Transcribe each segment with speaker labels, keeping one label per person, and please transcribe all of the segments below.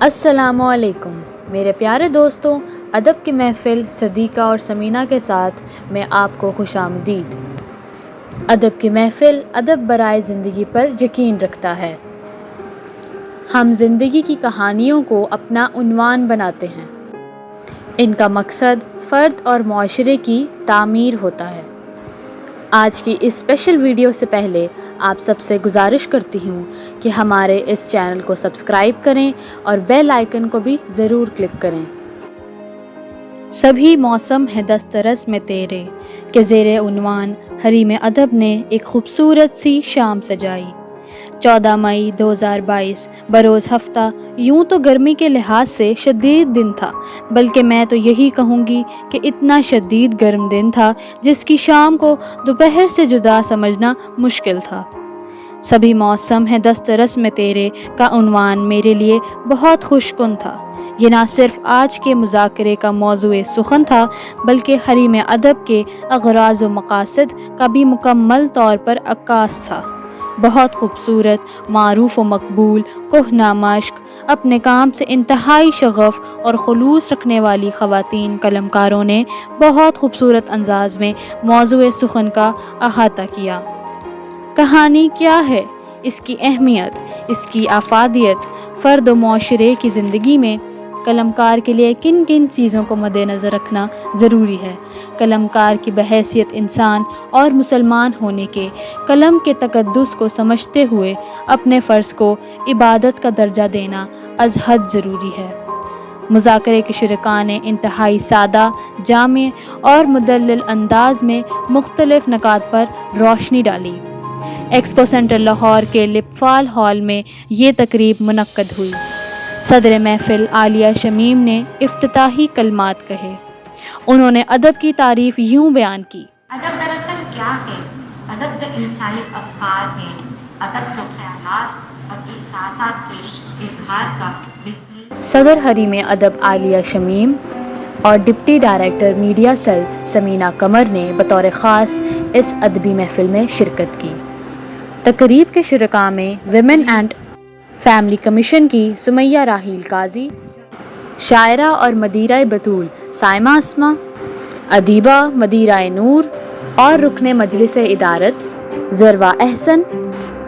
Speaker 1: السلام علیکم میرے پیارے دوستوں، ادب کی محفل صدیقہ اور سمینہ کے ساتھ میں آپ کو خوش آمدید۔ ادب کی محفل ادب برائے زندگی پر یقین رکھتا ہے۔ ہم زندگی کی کہانیوں کو اپنا عنوان بناتے ہیں۔ ان کا مقصد فرد اور معاشرے کی تعمیر ہوتا ہے۔ آج کی اس اسپیشل ویڈیو سے پہلے آپ سب سے گزارش کرتی ہوں کہ ہمارے اس چینل کو سبسکرائب کریں اور بیل آئیکن کو بھی ضرور کلک کریں۔ سبھی موسم ہے دسترس میں تیرے کہ زیر عنوان حریم ادب نے ایک خوبصورت سی شام سجائی۔ 14 مئی 2022 بروز ہفتہ یوں تو گرمی کے لحاظ سے شدید دن تھا، بلکہ میں تو یہی کہوں گی کہ اتنا شدید گرم دن تھا جس کی شام کو دوپہر سے جدا سمجھنا مشکل تھا۔ سبھی موسم ہے دسترس میں تیرے کا عنوان میرے لیے بہت خوش کن تھا۔ یہ نہ صرف آج کے مذاکرے کا موضوع سخن تھا، بلکہ حریم ادب کے اغراض و مقاصد کا بھی مکمل طور پر عکاس تھا۔ بہت خوبصورت، معروف و مقبول، کہنہ مشق، اپنے کام سے انتہائی شغف اور خلوص رکھنے والی خواتین قلمکاروں نے بہت خوبصورت انداز میں موضوع سخن کا احاطہ کیا۔ کہانی کیا ہے؟ اس کی اہمیت، اس کی افادیت، فرد و معاشرے کی زندگی میں قلمکار کے لیے کن کن چیزوں کو مد نظر رکھنا ضروری ہے۔ قلمکار کی بحیثیت انسان اور مسلمان ہونے کے قلم کے تقدس کو سمجھتے ہوئے اپنے فرض کو عبادت کا درجہ دینا از حد ضروری ہے۔ مذاکرے کے شرکاء نے انتہائی سادہ، جامع اور مدلل انداز میں مختلف نکات پر روشنی ڈالی۔ ایکسپو سینٹر لاہور کے لپفال ہال میں یہ تقریب منعقد ہوئی۔ صدر محفل عالیہ شمیم نے افتتاحی کلمات کہے۔ انہوں نے ادب کی تعریف یوں بیان کی۔
Speaker 2: ادب دراصل کیا ہے؟ ادب تو انسانی افکار ہے۔ ادب تو خیالات اور احساسات کے اظہار کا بہترین۔
Speaker 1: صدر حریم ادب عالیہ شمیم اور deputy director media cell Samina Qamar نے بطور خاص اس ادبی محفل میں شرکت کی۔ تقریب کے شرکاء میں ویمن اینڈ فیملی کمیشن کی سمیہ راحیل قاضی، شاعرہ اور مدیرہ بطول سائمہ اسما، ادیبہ مدیرہ نور اور رکن مجلس ادارت ذروہ احسن،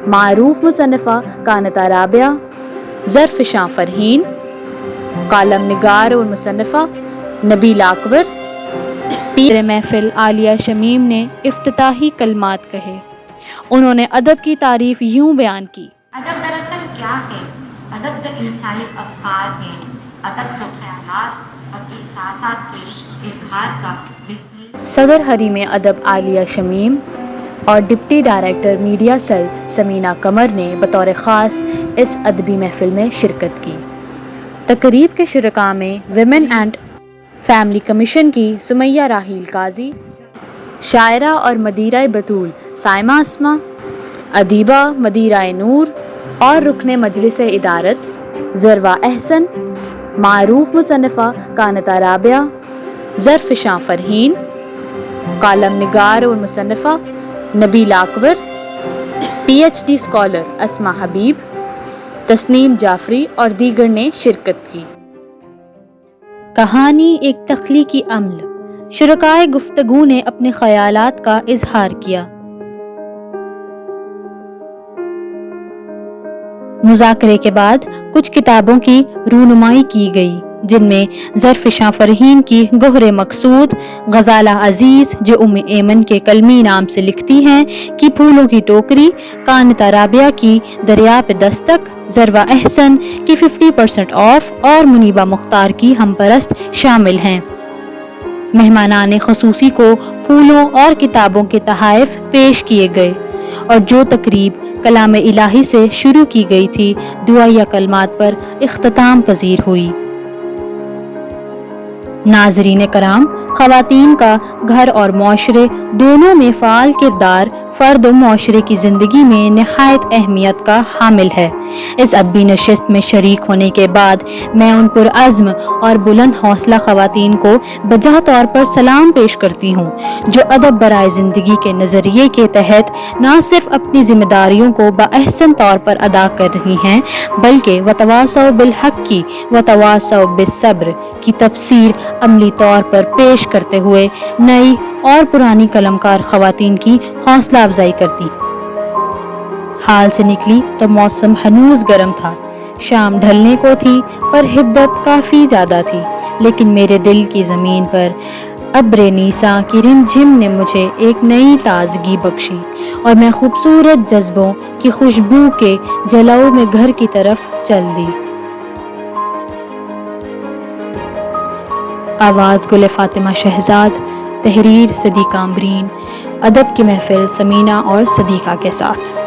Speaker 1: معروف مصنفہ کانتہ رابعہ، زرفشاں فرحین، کالم نگار اور مصنفہ نبیلہ اکبر۔ پیر محفل عالیہ شمیم نے افتتاحی کلمات کہے۔ انہوں نے ادب کی تعریف یوں بیان کی۔
Speaker 2: ادب دراصل کیا ہے؟ ادب تو انسانی افکار ہے۔ ادب تو خیالات اور احساسات کے اظہار کا بہترین۔
Speaker 1: صدر حریم ادب عالیہ شمیم اور deputy director media cell Samina Qamar نے بطور خاص اس ادبی محفل میں شرکت کی۔ تقریب کے شرکاء میں ویمن اینڈ فیملی کمیشن کی سمیہ راحیل قاضی، شاعرہ اور مدیرہ بطول سائمہ اسما، ادیبہ مدیرہ نور اور رکن مجلس ادارت ذروہ احسن، معروف مصنفہ کانتہ رابعہ، زرفشاں فرحین، کالم نگار اور مصنفہ نبیلہ اکبر، پی ایچ ڈی اسکالر اسما حبیب، تسنیم جعفری اور دیگر نے شرکت کی۔ کہانی ایک تخلیقی عمل۔ شرکائے گفتگو نے اپنے خیالات کا اظہار کیا۔ مذاکرے کے بعد کچھ کتابوں کی رونمائی کی گئی، جن میں زرفشاں فرحین کی گوہر مقصود، غزالہ عزیز جو ایمن کے کلمی نام سے لکھتی ہیں کی پھولوں کی ٹوکری، کانتہ رابعہ کی دریا پہ دستک، ذروہ احسن کی 50% آف اور منیبہ مختار کی ہم پرست شامل ہیں۔ مہمانان خصوصی کو پھولوں اور کتابوں کے تحائف پیش کیے گئے، اور جو تقریب کلام الہی سے شروع کی گئی تھی، دعائیہ کلمات پر اختتام پذیر ہوئی۔ ناظرین کرام، خواتین کا گھر اور معاشرے دونوں میں فعال کردار فرد و معاشرے کی زندگی میں نہایت اہمیت کا حامل ہے۔ اس ادبی نشست میں شریک ہونے کے بعد میں ان پرعزم اور بلند حوصلہ خواتین کو بجا طور پر سلام پیش کرتی ہوں، جو ادب برائے زندگی کے نظریے کے تحت نہ صرف اپنی ذمہ داریوں کو باحسن طور پر ادا کر رہی ہیں، بلکہ وتواصوا بالحق کی وتواصوا بالصبر کی تفسیر عملی طور پر پیش کرتے ہوئے نئی اور پرانی قلمکار خواتین کی حوصلہ افزائی کرتی۔ حال سے نکلی تو موسم ہنوز گرم تھا، شام ڈھلنے کو تھی پر حدت کافی زیادہ تھی، لیکن میرے دل کی زمین پر ابر نیساں کی رم جھم نے مجھے ایک نئی تازگی بخشی اور میں خوبصورت جذبوں کی خوشبو کے جلوہ میں گھر کی طرف چل دی۔ آواز گل فاطمہ شہزاد، تحریر صدیقہ امبرین، ادب کی محفل سمینہ اور صدیقہ کے ساتھ۔